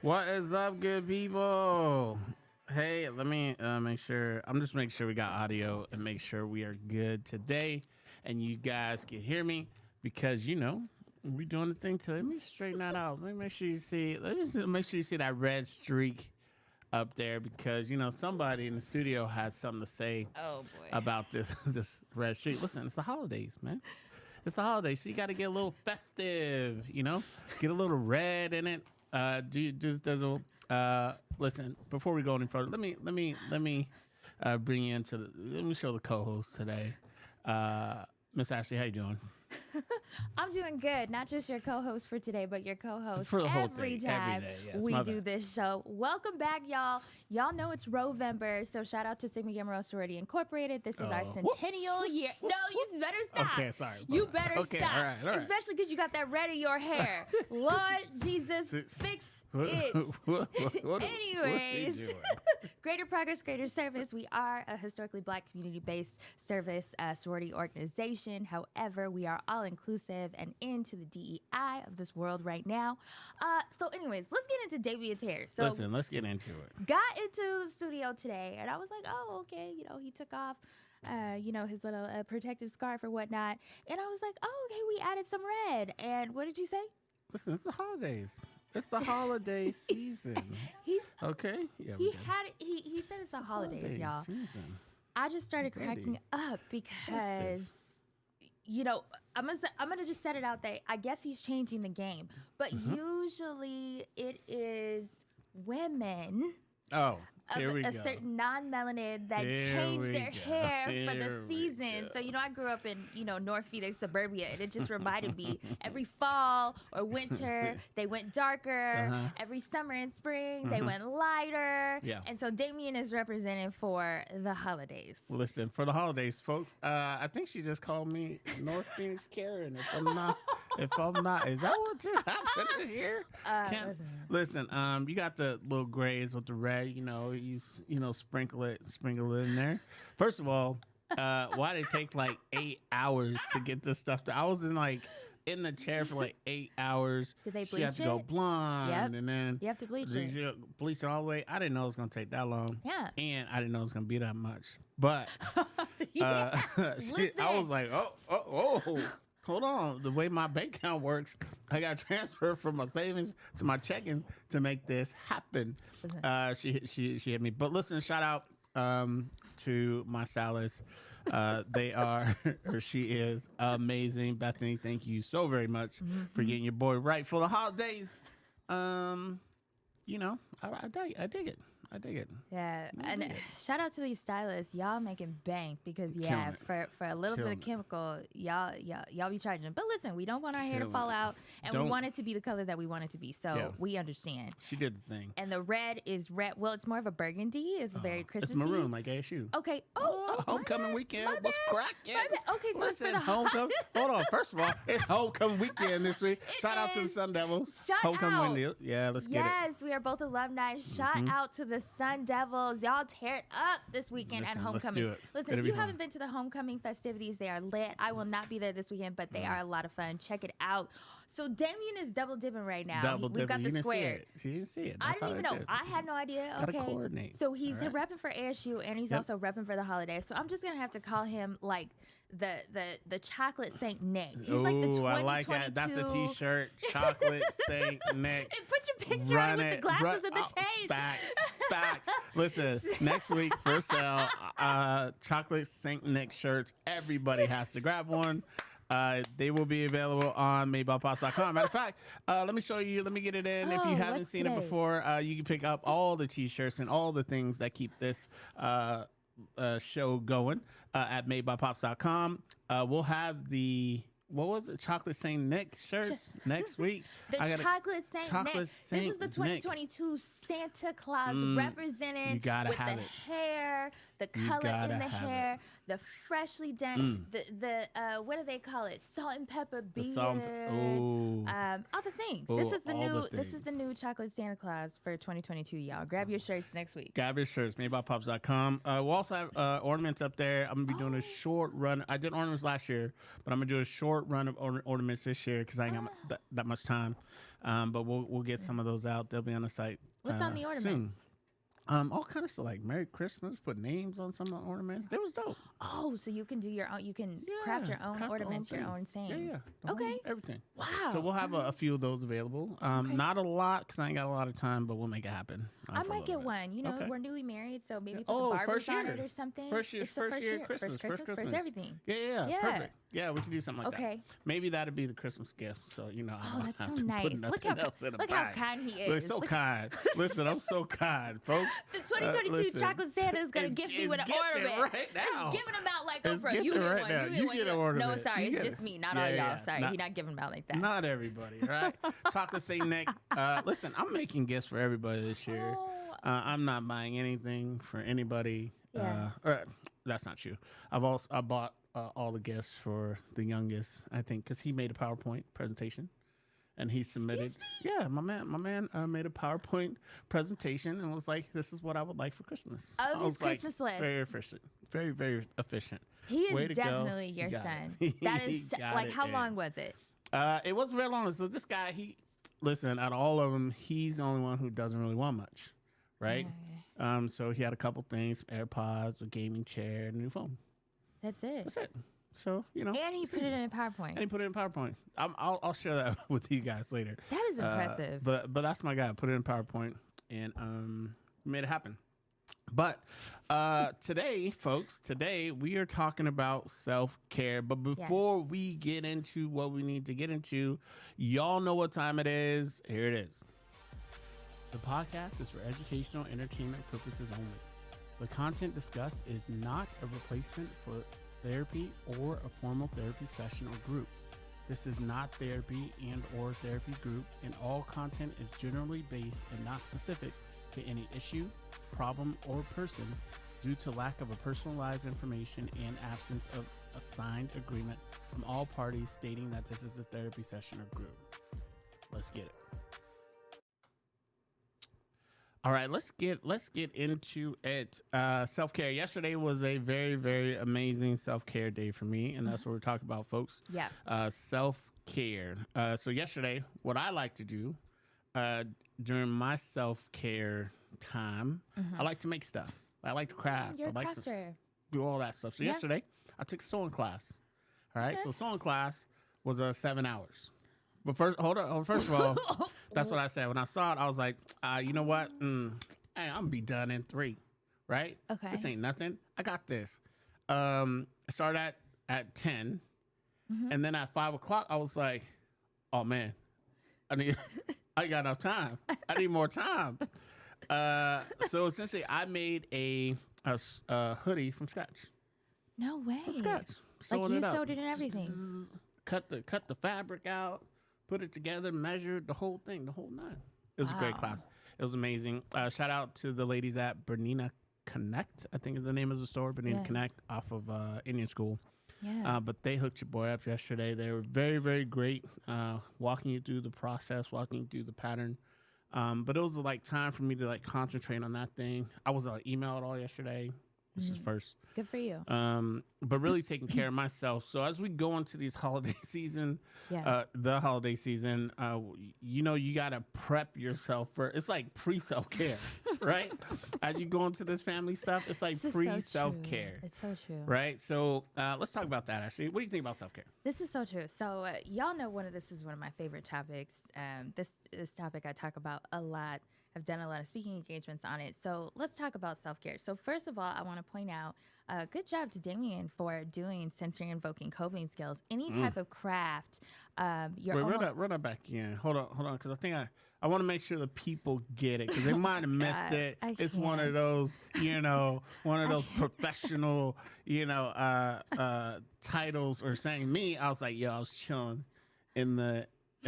What is up, good people? Hey, let me make sure. I'm just making sure we got audio and make sure we are good today, and you guys can hear me because we're doing the thing today. Let me straighten that out. Let me make sure you see. Let me just make sure you see that red streak up there because somebody in the studio has something to say. Oh boy. About this red streak. Listen, it's the holidays, man. It's the holidays, so you got to get a little festive. Get a little red in it. Listen, before we go any further, let me bring you into let me show the co-host today. Miss Ashlea, how you doing? I'm doing good. Not just your co-host for today, but your co-host for the whole every thing. time Every day. Yes, we do this show. Welcome back, y'all. Y'all know it's Rovember, so shout out to Sigma Gamma Rho Sorority Incorporated. This is our centennial year. No, you better stop. Okay, sorry. You better stop. All right. Especially because you got that red in your hair. Lord Jesus, fix it. Anyways, Greater Progress, Greater Service. We are a historically Black community-based service sorority organization. However, we are all inclusive and into the DEI of this world right now. So anyways, let's get into Davian's hair. So listen, let's get into it. Got into the studio today, and I was like, oh, okay. He took off, his little protective scarf or whatnot. And I was like, oh, okay, we added some red. And what did you say? Listen, it's the holidays. It's the holiday season. Okay. Yeah. He said it's the holidays, y'all. Season. I just started cracking up because, I'm gonna just set it out there. I guess he's changing the game, but usually it is women. Oh. Here we go. A certain non-melanin that changed their hair for the season. So, I grew up in, North Phoenix suburbia, and it just reminded me every fall or winter, they went darker. Every summer and spring, they went lighter. Yeah. And so Damien is representing for the holidays. Listen, for the holidays, folks, I think she just called me North Phoenix Karen. If I'm not, is that what just happened here? Listen, you got the little grays with the red, you sprinkle it in there. First of all, why did it take like 8 hours to get this stuff I was in the chair for like 8 hours. Did they bleach it? She had to go blonde, and then you have to bleach it. Bleach it all the way. I didn't know it was gonna take that long. Yeah, and I didn't know it was gonna be that much. But I was like, oh. Hold on. The way my bank account works, I got transferred from my savings to my checking to make this happen. She hit me. But listen, shout out to my stylist. She is amazing. Bethany, thank you so very much for getting your boy right for the holidays. I dig it. Yeah, and shout out to these stylists. Y'all making bank because for a little bit of chemical, y'all be charging them. But listen, we don't want our hair to fall out, and we want it to be the color that we want it to be. So we understand. She did the thing. And the red is red. Well, it's more of a burgundy. It's very Christmassy. It's maroon like ASU. Okay. Homecoming weekend. What's cracking? Okay, so listen, it's for the homecoming. Hold on. First of all, it's homecoming weekend this week. Shout out to the Sun Devils. Homecoming out. Yeah, let's get it. Yes, we are both alumni. Shout out to the Sun Devils. Y'all tear it up this weekend at homecoming. Let's do it. Listen, if you haven't been to the homecoming festivities, they are lit. I will not be there this weekend, but they are a lot of fun. Check it out. So Damien is double dipping right now. We've got the square. She didn't see it. I didn't even know. I had no idea. Gotta coordinate. So he's repping for ASU, and he's also repping for the holidays. So I'm just gonna have to call him like the chocolate Saint Nick. He's like the 2022. I like that. That's a T-shirt. Chocolate Saint Nick. And put your picture on with the glasses and the chains. Facts. Listen, next week for sale, chocolate Saint Nick shirts. Everybody has to grab one. They will be available on madebypops.com. Matter of fact, let me show you. Let me get it in. If you haven't seen it before, you can pick up all the T-shirts and all the things that keep this show going at madebypops.com. We'll have the Chocolate Saint Nick shirts next week. Chocolate Saint Nick. This is the 2022 Santa Claus represented with the hair, the color in the hair, the freshly done, the what do they call it? Salt and pepper beard. All the things. This is the new Chocolate Santa Claus for 2022, y'all. Grab your shirts next week. Grab your shirts, madebypops.com. We'll also have ornaments up there. I'm gonna be doing a short run. I did ornaments last year, but I'm gonna do a short run of ornaments this year because I ain't got that much time. But we'll get some of those out. They'll be on the site. What's on the soon. ornaments? All kind of stuff like Merry Christmas, put names on some of the ornaments. That was dope. Oh, so you can do your own. You can craft your own ornaments, your own sayings. Yeah. Okay. Everything. Wow. So we'll have a few of those available. Not a lot because I ain't got a lot of time, but we'll make it happen. I might get one. You know, we're newly married, so maybe put the Barbers on it or something. First year Christmas. First everything. Yeah. Perfect. Yeah, we can do something like that. Okay. Maybe that'd be the Christmas gift. So I don't that's have so to nice. put nothing else in the Look how kind he is. Look, so kind. Listen, I'm so kind, folks. The 2022 chocolate Santa is gonna gift me with an ornament. Right now. He's giving them out like Oprah. You get one. You get an ornament. No, sorry, it's just me, not all y'all. Sorry, he's not giving them out like that. Not everybody, right? Chocolate Saint Nick. Listen, I'm making gifts for everybody this year. I'm not buying anything for anybody. That's not true. I bought all the gifts for the youngest, I think, because he made a PowerPoint presentation. And he submitted. Yeah, my man made a PowerPoint presentation and was like, "This is what I would like for Christmas." Of his Christmas list. Very efficient. Very, very efficient. He is definitely your son. That is like, how long was it? It wasn't very long. So this guy, listen, out of all of them, he's the only one who doesn't really want much, right? So he had a couple things: AirPods, a gaming chair, and a new phone. That's it. So, and he put it in a PowerPoint. I'll share that with you guys later. That is impressive. But that's my guy. Put it in PowerPoint and made it happen. But today, folks, we are talking about self-care. But before we get into what we need to get into, y'all know what time it is. Here it is. The podcast is for educational entertainment purposes only. The content discussed is not a replacement for therapy or a formal therapy session or group. This is not therapy and or therapy group, and all content is generally based and not specific to any issue, problem, or person due to lack of a personalized information and absence of a signed agreement from all parties stating that this is a therapy session or group. Let's get it. All right, let's get into it. Self-care. Yesterday was a very, very amazing self-care day for me, and that's what we're talking about, folks. Yeah. Self-care. So yesterday, what I like to do during my self-care time, I like to make stuff. I like to craft. You're I like a crafter. to do all that stuff. So yesterday, I took a sewing class. All right, so sewing class was 7 hours. But first of all, that's what I said. When I saw it, I was like, you know what? Hey, I'm going to be done in 3, right? Okay. This ain't nothing. I got this. I started at 10, and then at 5 o'clock, I was like, oh, man, I got enough time. I need more time. So essentially, I made a hoodie from scratch. No way. From scratch. Like you sewed it and everything. Cut the fabric out. Put it together, measured the whole thing, the whole 9. It was a great class. It was amazing. Shout out to the ladies at Bernina Connect, I think is the name of the store, Bernina Connect, off of Indian School. Yeah. But they hooked your boy up yesterday. They were very, very great, walking you through the process, walking you through the pattern. But it was like time for me to like concentrate on that thing. I was emailed all yesterday. This is first. Good for you. But really taking care of myself. So as we go into these holiday season, the holiday season, you got to prep yourself for, it's like pre-self-care, right? As you go into this family stuff, it's like pre-self-care. It's so true. Right? So let's talk about that, Ashlea. What do you think about self-care? This is so true. So y'all know this is one of my favorite topics. This topic I talk about a lot. I've done a lot of speaking engagements on it. So let's talk about self-care. So first of all, I want to point out, good job to Damien for doing sensory invoking coping skills. Any type of craft. Run that back in. Hold on, because I think I want to make sure the people get it, because they might have missed it. It's one of those, professional, titles or saying me. I was like, I was chilling in the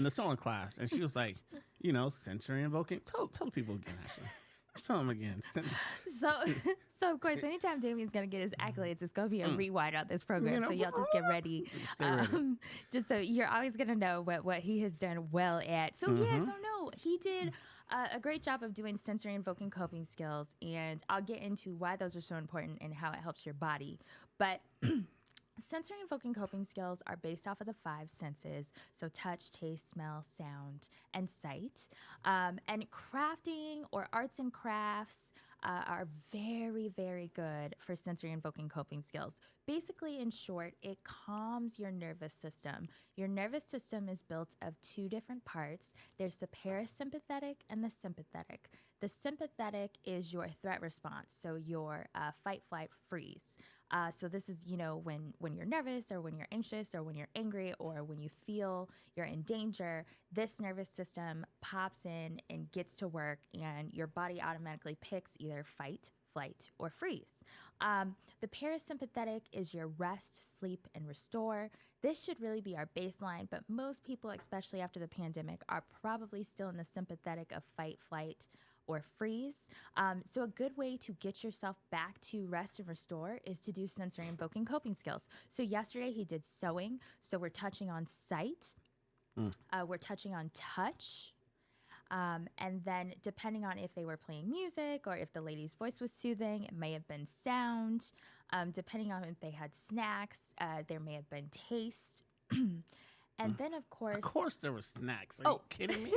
sewing class, and she was like, sensory invoking. Tell the people again, Ashlea. Tell them again. So of course, anytime Damien's gonna get his accolades, it's gonna be a rewind on this program. So y'all just get ready. Stay ready. Just so you're always gonna know what he has done well at. So he did a great job of doing sensory invoking coping skills, and I'll get into why those are so important and how it helps your body. But Sensory invoking coping skills are based off of the five senses, so touch, taste, smell, sound, and sight. And crafting or arts and crafts are very, very good for sensory invoking coping skills. Basically, in short, it calms your nervous system. Your nervous system is built of two different parts. There's the parasympathetic and the sympathetic. The sympathetic is your threat response, so your fight, flight, freeze. So this is, when you're nervous or when you're anxious or when you're angry or when you feel you're in danger, this nervous system pops in and gets to work and your body automatically picks either fight, flight, or freeze. The parasympathetic is your rest, sleep, and restore. This should really be our baseline, but most people, especially after the pandemic, are probably still in the sympathetic of fight, flight, or freeze. So a good way to get yourself back to rest and restore is to do sensory invoking coping skills. So yesterday he did sewing. So we're touching on sight. We're touching on touch. And then depending on if they were playing music or if the lady's voice was soothing, it may have been sound. Depending on if they had snacks, there may have been taste. And then of course there were snacks. Are you kidding me?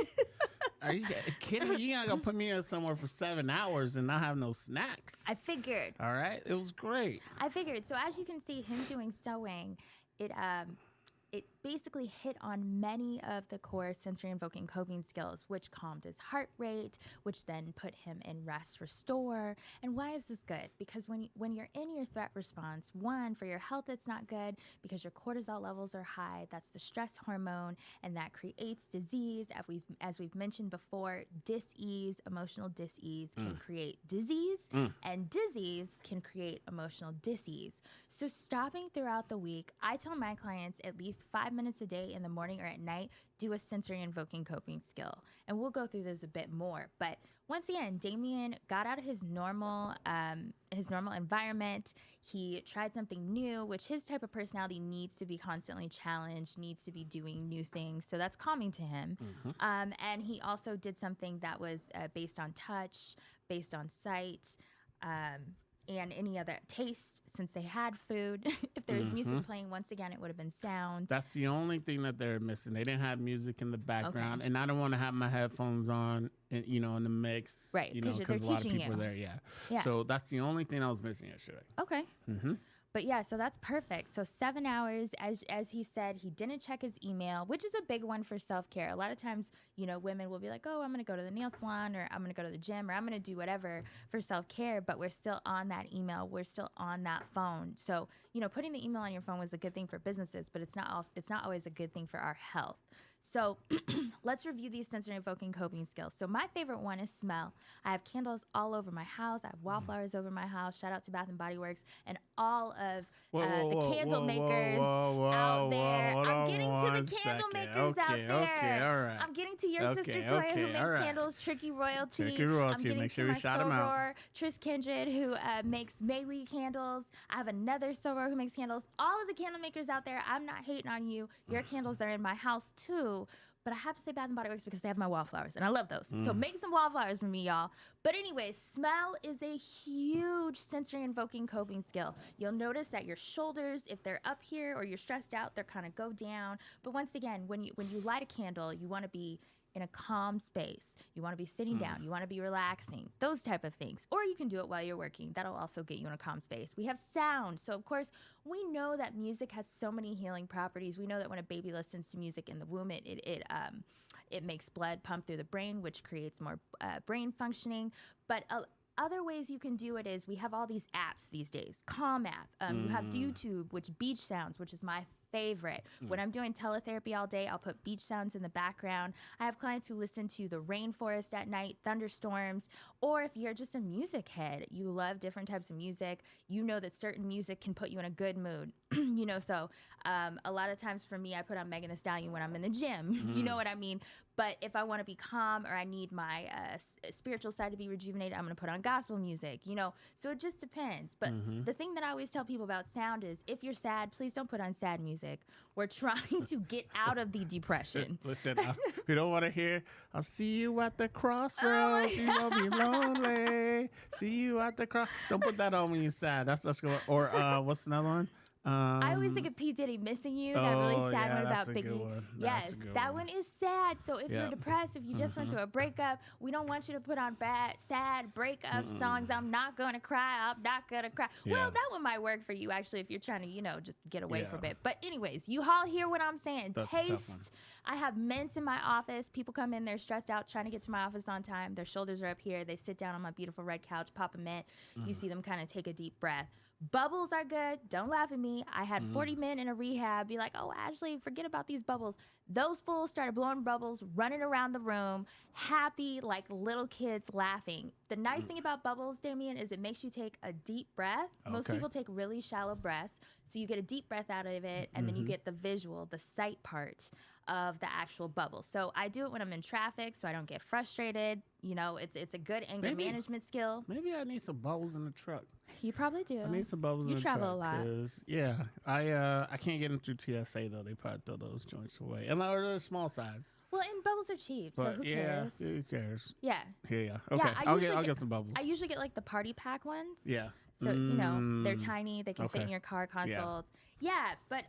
Are you kidding me? You're not going to put me in somewhere for 7 hours and not have no snacks. I figured. All right. It was great. I figured. So as you can see, him doing sewing, it basically hit on many of the core sensory invoking coping skills, which calmed his heart rate, which then put him in rest restore. And why is this good? Because when you're in your threat response, one, for your health, it's not good because your cortisol levels are high. That's the stress hormone, and that creates disease. As we've mentioned before, dis-ease, emotional dis-ease can create disease, and disease can create emotional dis-ease. So stopping throughout the week, I tell my clients at least 5 minutes a day in the morning or at night, do a sensory invoking coping skill. And we'll go through this a bit more. But once again, Damien got out of his normal environment. He tried something new, which his type of personality needs to be constantly challenged, needs to be doing new things. So that's calming to him. And he also did something that was based on touch, based on sight, and any other taste, since they had food. If there was music playing, once again, it would have been sound. That's the only thing that they're missing. They didn't have music in the background, and I don't want to have my headphones on, in the mix, right? Because a lot of people are there. Yeah. So that's the only thing I was missing yesterday. Okay. But yeah, so that's perfect. So 7 hours, as he said, he didn't check his email, which is a big one for self-care. A lot of times, women will be like, oh, I'm going to go to the nail salon, or I'm going to go to the gym, or I'm going to do whatever for self-care, but we're still on that email. We're still on that phone. So, putting the email on your phone was a good thing for businesses, but it's not always a good thing for our health. So let's review these sensory invoking coping skills. So my favorite one is smell. I have candles all over my house. I have wallflowers over my house. Shout out to Bath and Body Works and all of the candle makers out there. I'm getting to the candle makers out there. Okay, all right. I'm getting to your sister Toya, who makes candles, Tricky Royalty. I'm getting Make sure to we my shout them out. soror, Tris Kindred, who makes Maylee candles. I have another soror who makes candles. All of the candle makers out there, I'm not hating on you. Your candles are in my house too. But I have to say Bath and Body Works because they have my wallflowers, and I love those. So make some wallflowers for me, y'all. But anyway, smell is a huge sensory invoking coping skill. You'll notice that your shoulders, if they're up here or you're stressed out, they're kind of go down. But once again, when you light a candle, you want to be in a calm space. You want to be sitting down. You want to be relaxing. Those type of things. Or you can do it while you're working. That'll also get you in a calm space. We have sound. So, of course, we know that music has so many healing properties. We know that when a baby listens to music in the womb, it makes blood pump through the brain, which creates more brain functioning. But other ways you can do it is we have all these apps these days. Calm app. You have YouTube, which beach sounds, which is my favorite. When I'm doing teletherapy all day, I'll put beach sounds in the background. I have clients who listen to the rainforest at night, thunderstorms, or if you're just a music head, you love different types of music, you know that certain music can put you in a good mood. So a lot of times for me, I put on Megan Thee Stallion when I'm in the gym. You know what I mean? But if I want to be calm or I need my spiritual side to be rejuvenated, I'm going to put on gospel music, So it just depends. But the thing that I always tell people about sound is if you're sad, please don't put on sad music. We're trying to get out of the depression. Listen, we don't want to hear, I'll see you at the crossroads. You won't be lonely. See you at the cross. Don't put that on when you're sad. That's good. Or what's another one? I always think of P. Diddy Missing You, that really sad one about Biggie. Yes, that one is sad. So if you're depressed, if you just went through a breakup, we don't want you to put on sad breakup songs. I'm not going to cry. I'm not going to cry. Yeah. Well, that one might work for you, actually, if you're trying to, just get away for a bit. But anyways, you all hear what I'm saying. That's Taste. I have mints in my office. People come in, they're stressed out, trying to get to my office on time. Their shoulders are up here. They sit down on my beautiful red couch, pop a mint. You see them kind of take a deep breath. Bubbles are good. Don't laugh at me. I had 40 men in a rehab be like, oh, Ashley, forget about these bubbles. Those fools started blowing bubbles, running around the room, happy like little kids laughing. The nice thing about bubbles, Damien, is it makes you take a deep breath. Most people take really shallow breaths. So you get a deep breath out of it, and then you get the visual, the sight part of the actual bubble. So I do it when I'm in traffic so I don't get frustrated. It's a good anger management skill. Maybe I need some bubbles in the truck. You probably do. I need some bubbles in the truck. You travel a lot. Yeah, I can't get them through TSA though. They probably throw those joints away. And they're small size. Well, and bubbles are cheap, so who cares? Yeah, who cares? Yeah. Yeah. Okay, I'll get some bubbles. I usually get like the party pack ones. Yeah. So, they're tiny. They can fit in your car consoles. Yeah, but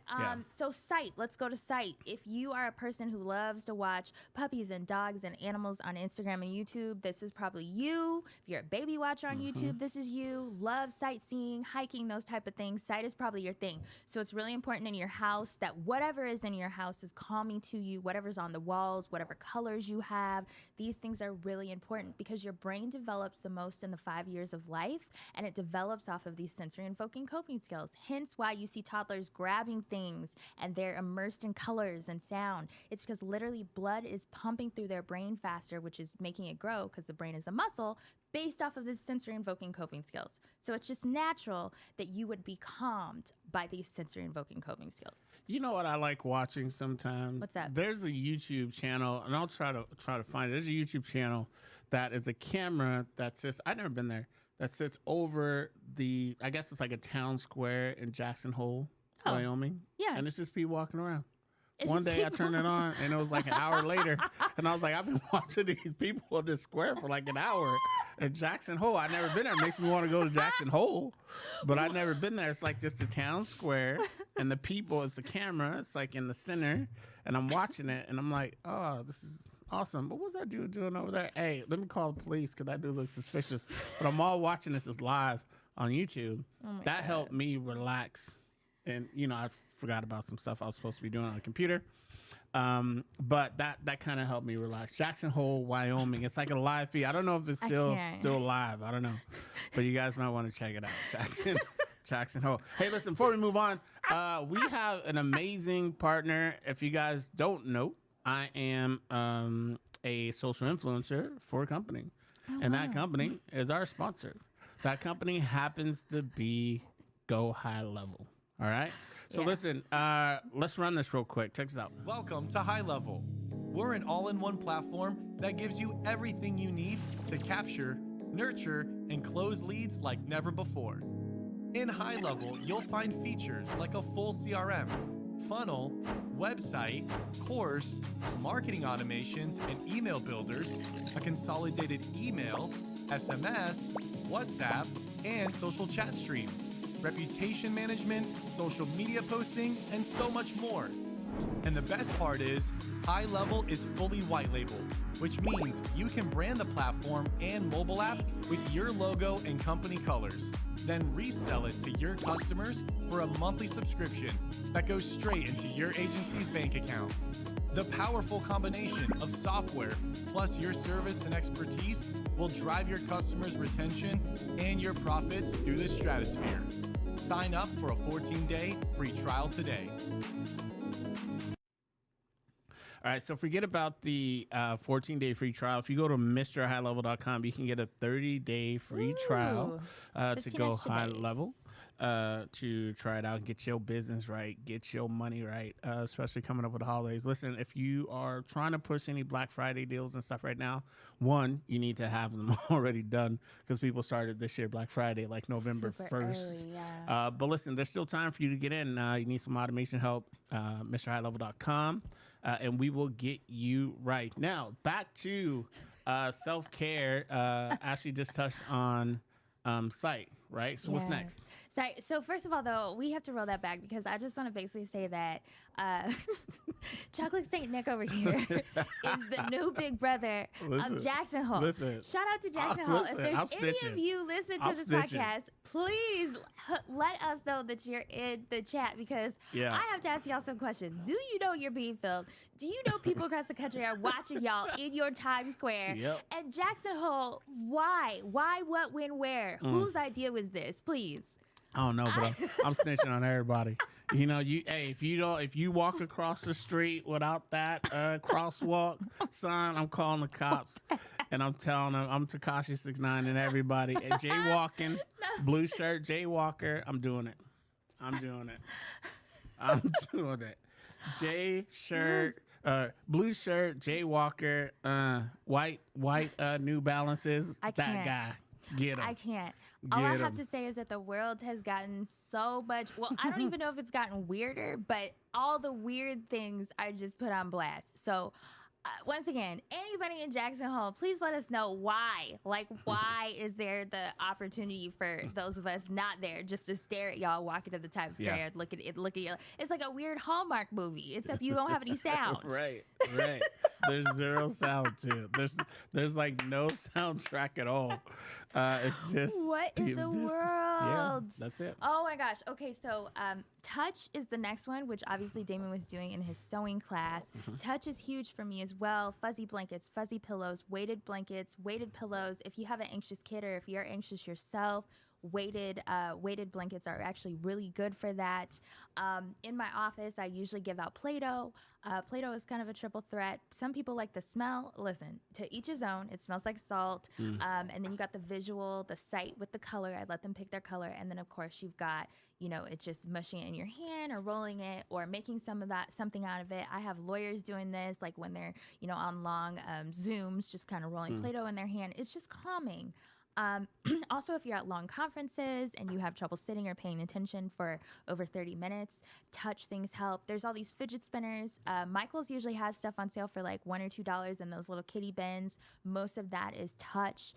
so sight. Let's go to sight. If you are a person who loves to watch puppies and dogs and animals on Instagram and YouTube, this is probably you. If you're a baby watcher on YouTube, this is you. Love sightseeing, hiking, those type of things. Sight is probably your thing. So it's really important in your house that whatever is in your house is calming to you, whatever's on the walls, whatever colors you have. These things are really important because your brain develops the most in the 5 years of life, and it develops off of these sensory invoking coping skills. Hence why you see toddlers grabbing things and they're immersed in colors and sound. It's because literally blood is pumping through their brain faster, which is making it grow because the brain is a muscle based off of this sensory invoking coping skills. So it's just natural that you would be calmed by these sensory invoking coping skills. You know what I like watching sometimes? What's that? There's a YouTube channel, and I'll try to find it. There's a YouTube channel that is a camera that sits, I've never been there, that sits over I guess it's like a town square in Jackson Hole, Wyoming. Yeah. And it's just people walking around. One day I turned it on, and it was like an hour later, and I was like, I've been watching these people at this square for like an hour at Jackson Hole. I've never been there. It makes me want to go to Jackson Hole, but I've never been there. It's like just a town square, and the people, it's the camera, it's like in the center, and I'm watching it, and I'm like, oh, this is awesome. But what's that dude doing over there? Hey, let me call the police because that dude looks suspicious. But I'm all watching this live on YouTube. That helped me relax. And, I forgot about some stuff I was supposed to be doing on the computer. But that kind of helped me relax. Jackson Hole, Wyoming. It's like a live feed. I don't know if it's still live. I don't know. But you guys might want to check it out. Jackson Hole. Hey, listen, before we move on, we have an amazing partner. If you guys don't know, I am a social influencer for a company. And that company is our sponsor. That company happens to be Go High Level. All right. So listen, let's run this real quick. Check this out. Welcome to High Level. We're an all-in-one platform that gives you everything you need to capture, nurture, and close leads like never before. In High Level, you'll find features like a full CRM, funnel, website, course, marketing automations and email builders, a consolidated email, SMS, WhatsApp, and social chat stream, reputation management, social media posting, and so much more. And the best part is, High Level is fully white labeled, which means you can brand the platform and mobile app with your logo and company colors, then resell it to your customers for a monthly subscription that goes straight into your agency's bank account. The powerful combination of software plus your service and expertise will drive your customers' retention and your profits through the stratosphere. Sign up for a 14-day free trial today. All right, so forget about the 14-day free trial. If you go to MrHighLevel.com, you can get a 30-day free trial to go high level, to try it out, get your business right, get your money right, especially coming up with the holidays. Listen, if you are trying to push any Black Friday deals and stuff right now, one, you need to have them already done because people started this year Black Friday like November 1st. Early, yeah. But listen, there's still time for you to get in. You need some automation help, MrHighLevel.com. And we will get you right. Now, back to self-care. Ashley just touched on sight, right? So what's Yeah. next? So first of all, though, we have to roll that back because I just want to basically say that Chocolate Saint Nick over here is the new big brother of Jackson Hole. Listen. Shout out to Jackson Hole. If there's any of you listen to this podcast, please let us know that you're in the chat because I have to ask y'all some questions. Do you know you're being filmed? Do you know people across the country are watching y'all in your Times Square? Yep. And Jackson Hole, why? Why, what, when, where? Whose idea was this? Please. I don't know, but I'm snitching on everybody. You know, if you walk across the street without that crosswalk sign, I'm calling the cops and I'm telling them I'm Tekashi 6ix9ine and everybody. And jaywalking, blue shirt, jaywalker, I'm doing it. I'm doing it. J shirt, blue shirt, jaywalker, white New Balances. I that can't. guy. Get him. I can't. All I Get have 'em. to say is that the world has gotten so much. Well, I don't even know if it's gotten weirder, but all the weird things are just put on blast. So, once again, anybody in Jackson Hole, please let us know why. Like, why is there the opportunity for those of us not there just to stare at y'all walking to the Times Square and look at it, look at you? It's like a weird Hallmark movie, except you don't have any sound. Right. There's zero sound to it. There's like no soundtrack at all. It's just What in the world? Yeah, that's it. Oh my gosh. Okay, so touch is the next one, which obviously Damon was doing in his sewing class. Touch is huge for me as well. Fuzzy blankets, fuzzy pillows, weighted blankets, weighted pillows. If you have an anxious kid or if you're anxious yourself, weighted blankets are actually really good for that. In my office, I usually give out Play-Doh. Play-Doh is kind of a triple threat. Some people like the smell. Listen, to each his own. It smells like salt. And then you got the visual, the sight with the color. I let them pick their color. And then, of course, you've got, it's just mushing it in your hand or rolling it or making something out of it. I have lawyers doing this, like when they're, on long Zooms, just kind of rolling Play-Doh in their hand. It's just calming. Also, if you're at long conferences and you have trouble sitting or paying attention for over 30 minutes, touch things help. There's all these fidget spinners. Michael's usually has stuff on sale for like $1 or $2 in those little kitty bins. Most of that is touch.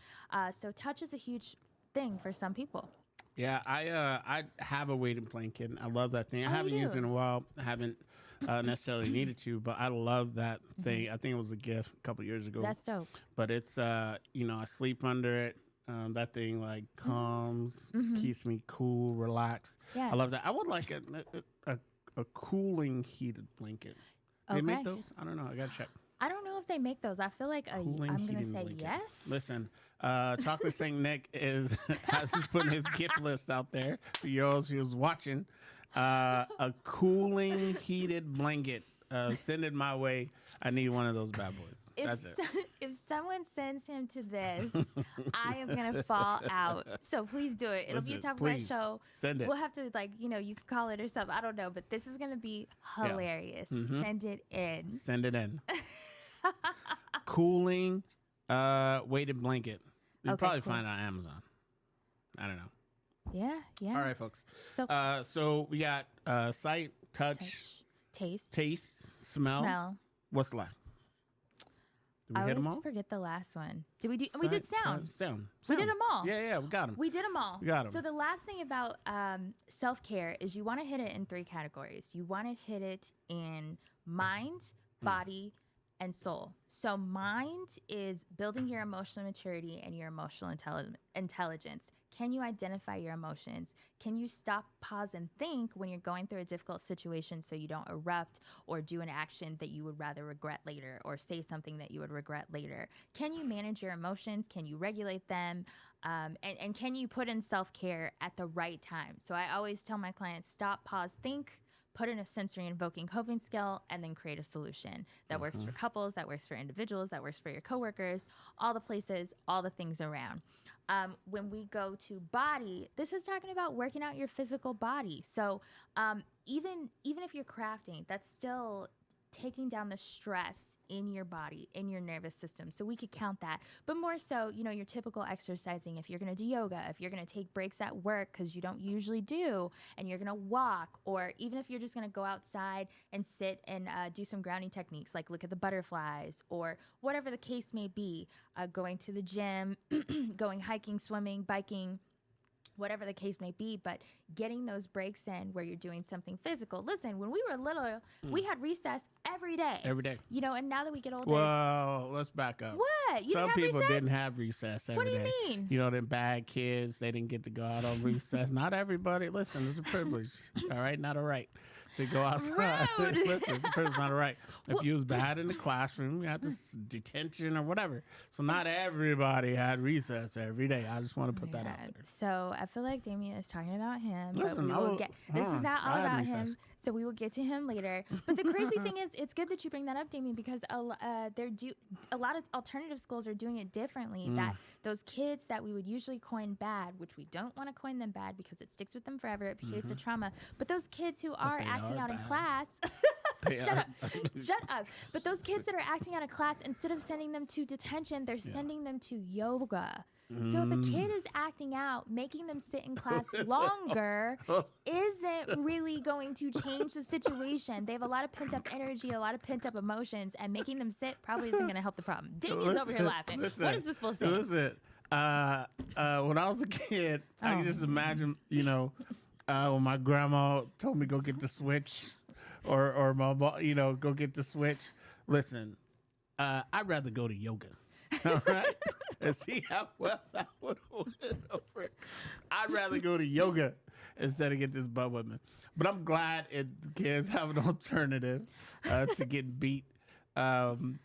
So touch is a huge thing for some people. Yeah, I have a weighted blanket. I love that thing. I haven't used it in a while. I haven't necessarily needed to, but I love that thing. I think it was a gift a couple years ago. That's dope. But it's I sleep under it. That thing like calms, keeps me cool, relaxed. Yeah. I love that. I would like a cooling heated blanket. They make those? I don't know. I gotta check. I don't know if they make those. I feel like I'm gonna say blanket. yes. Listen, Chocolate Saint Nick has putting his gift list out there for yours who's watching. A cooling heated blanket. Send it my way. I need one of those bad boys. That's it. If someone sends him to this, I am going to fall out. So please do it. It'll be a top of my show. Send it. We'll have to, you can call it or something. I don't know. But this is going to be hilarious. Send it in. Send it in. Cooling weighted blanket. You'll probably find it on Amazon. I don't know. Yeah. All right, folks. So, so we got sight, touch, taste, smell. What's left? Did we I hit them always all? forget the last one. Did we do? We did sound. Sound. We did them all. Yeah, we got them. We did them all. We got them. So the last thing about self-care is you want to hit it in 3 categories. You want to hit it in mind, body, and soul. So mind is building your emotional maturity and your emotional intelligence. Can you identify your emotions? Can you stop, pause, and think when you're going through a difficult situation so you don't erupt or do an action that you would rather regret later or say something that you would regret later? Can you manage your emotions? Can you regulate them? And can you put in self-care at the right time? So I always tell my clients, stop, pause, think, put in a sensory invoking coping skill, and then create a solution that works for couples, that works for individuals, that works for your coworkers, all the places, all the things around. When we go to body, this is talking about working out your physical body. So even if you're crafting, that's still taking down the stress in your body, in your nervous system. So we could count that. But more so, your typical exercising, if you're going to do yoga, if you're going to take breaks at work because you don't usually do, and you're going to walk, or even if you're just going to go outside and sit and do some grounding techniques, like look at the butterflies, or whatever the case may be, going to the gym, going hiking, swimming, biking, whatever the case may be, but getting those breaks in where you're doing something physical. Listen, when we were little, we had recess every day. Every day. You know, and now that we get older, Well, let's back up. what? You Some didn't have people recess? didn't have recess every What do you day. mean? You know, them bad kids, they didn't get to go out on recess. Not everybody. Listen, it's a privilege. All right? Not a right to go outside. Rude. Listen, it's a privilege, not a right. If you was bad in the classroom, you had to detention or whatever. So not everybody had recess every day. I just want to put that out there. So I feel like Damien is talking about him, Listen, but I we will will- get. This is I all had about him. recess. So we will get to him later. But the crazy thing is, it's good that you bring that up, Damien, because a lot of alternative schools are doing it differently. Mm. That those kids that we would usually coin bad, which we don't want to coin them bad because it sticks with them forever. It creates a trauma. But those kids who are they acting are out in bad. class, They shut are- up, shut up. But those kids that are acting out of class, instead of sending them to detention, they're sending them to yoga. So if a kid is acting out, making them sit in class longer isn't really going to change the situation. They have a lot of pent up energy, a lot of pent up emotions, and making them sit probably isn't going to help the problem. Damien's over here laughing. What is this fool saying? Listen, when I was a kid, I Oh. can just imagine, you know, when my grandma told me go get the switch, or my go get the switch. Listen, I'd rather go to yoga. All right, and see how well that would have went over. I'd rather go to yoga instead of get this butt whipping. But I'm glad the kids have an alternative to get beat. And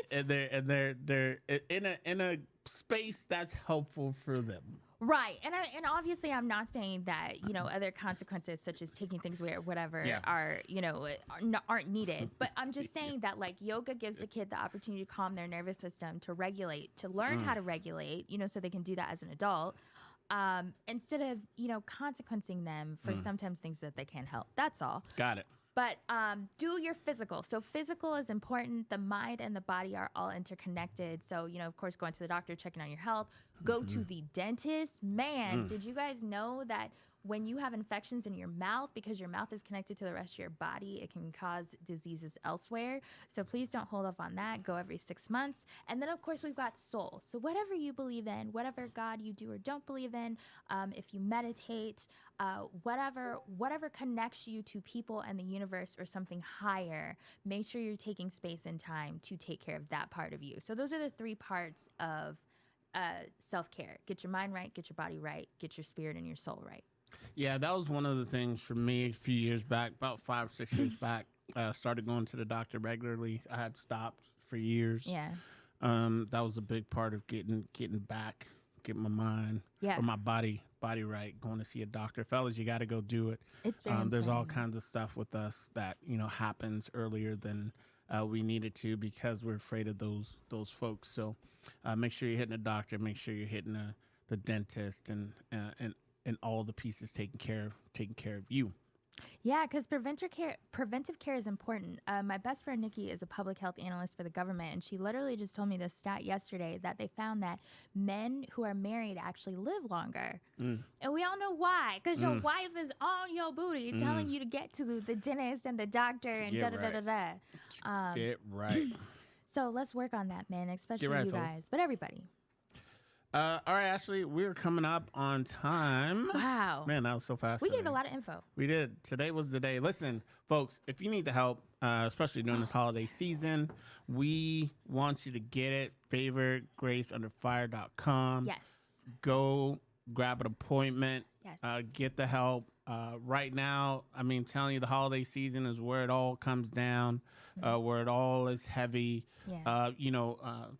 they're in a space that's helpful for them. Right, and obviously I'm not saying that other consequences such as taking things away or whatever aren't needed. But I'm just saying that like yoga gives the kid the opportunity to calm their nervous system, to regulate, to learn how to regulate, so they can do that as an adult, instead of consequencing them for sometimes things that they can't help. That's all. Got it. But do your physical. So physical is important. The mind and the body are all interconnected. So, of course, going to the doctor, checking on your health. Go to the dentist. Man, did you guys know that when you have infections in your mouth, because your mouth is connected to the rest of your body, it can cause diseases elsewhere. So please don't hold off on that. Go every 6 months. And then, of course, we've got soul. So whatever you believe in, whatever God you do or don't believe in, if you meditate, whatever connects you to people and the universe or something higher, make sure you're taking space and time to take care of that part of you. So those are the 3 parts of self-care. Get your mind right, get your body right, get your spirit and your soul right. Yeah, that was one of the things for me a few years back, about 5 or 6 years back. Started going to the doctor regularly. I had stopped for years. Yeah. That was a big part of getting back, getting my mind or my body right. Going to see a doctor, fellas. You got to go do it. It's very there's all important. kinds of stuff with us that happens earlier than we needed to because we're afraid of those folks. So make sure you're hitting a doctor. Make sure you're hitting the dentist and all the pieces taking care of you. Yeah, because preventive care is important. My best friend Nikki is a public health analyst for the government, and she literally just told me this stat yesterday that they found that men who are married actually live longer. And we all know why, because your wife is on your booty telling you to get to the dentist and the doctor and get da-da-da-da-da. Get right. So let's work on that, man, especially right, you fellas. guys, but everybody. All right, Ashley, we're coming up on time. Wow. Man, that was so fast. We today. gave a lot of info. We did. Today was the day. Listen, folks, if you need the help, especially during this holiday season, we want you to get it. FavorGraceUnderFire.com. Yes. Go grab an appointment. Yes. Get the help. Right now, I mean, telling you the holiday season is where it all comes down, where it all is heavy. Yeah.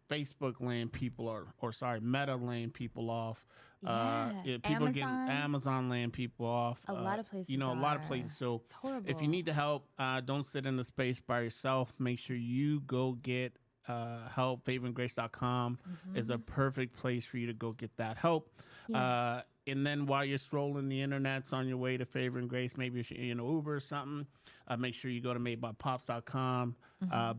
Facebook laying people Meta laying people off. Yeah. People getting Amazon. Amazon laying people off. A lot of places a lot of are. places. So It's horrible. if you need the help, don't sit in the space by yourself. Make sure you go get help. FavorandGrace.com is a perfect place for you to go get that help. Yeah. And then while you're strolling the internets on your way to Favor and Grace, maybe you're in an Uber or something, make sure you go to madebypops.com,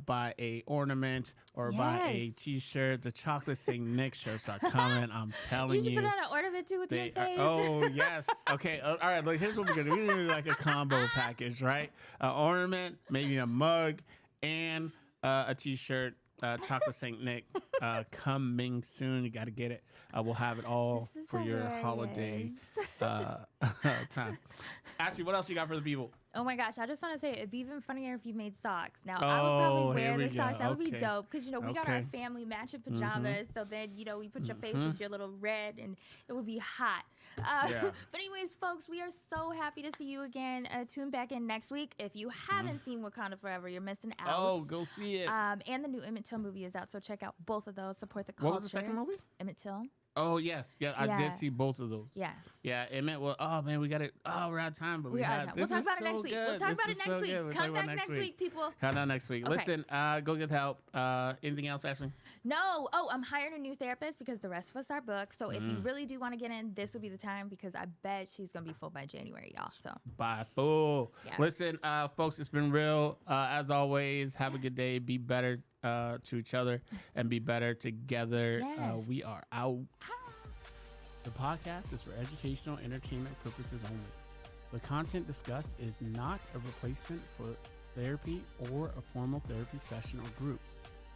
buy a ornament or buy a Yes. T-shirt. The chocolate Saint Nick shirts are coming. I'm telling You you. should put on an ornament too with your They face. oh, yes. Okay. All right. Look, here's what we're going to do. We're gonna do like a combo package, right? An ornament, maybe a mug, and a T-shirt Chocolate Saint Nick coming soon. You got to get it. We'll have it all This is for your hilarious. holiday time. Ashley, what else you got for the people? Oh my gosh, I just want to say it'd be even funnier if you made socks. Now, I would probably here wear we the socks. go. That would be Okay. dope because, you know, we got our Okay. family matching pajamas. So then, you know, we put your face with your little red and it would be hot. Yeah. But anyways, folks, we are so happy to see you again. Tune back in next week. If you haven't seen Wakanda Forever, you're missing out. Oh, go see it. And the new Emmett Till movie is out, so check out both of those. Support the culture. What was the second movie? Emmett Till. Oh, yes. Yeah, I Yeah. did see both of those. Yes. Yeah, it meant, well, oh, man, we got it. Oh, we're out of time, but We're out of time. We'll this talk is about it so next week. good. We'll talk This about is it so next good. week. We'll Come talk about back it next week, people. Count down next week. Okay. Listen, go get help. Anything else, Ashley? No. Oh, I'm hiring a new therapist because the rest of us are booked. So if you really do want to get in, this will be the time because I bet she's going to be full by January, y'all. So Bye, fool. Yeah. Listen, folks, it's been real. As always, have a good day. Be better to each other and be better together. Yes. We are out. The podcast is for educational entertainment purposes only. The content discussed is not a replacement for therapy or a formal therapy session or group.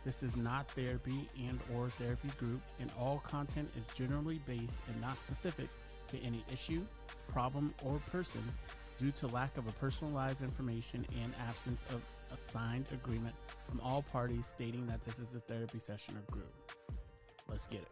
This is not therapy and or therapy group, and all content is generally based and not specific to any issue, problem, or person due to lack of a personalized information and absence of a signed agreement from all parties stating that this is a therapy session or group. Let's get it.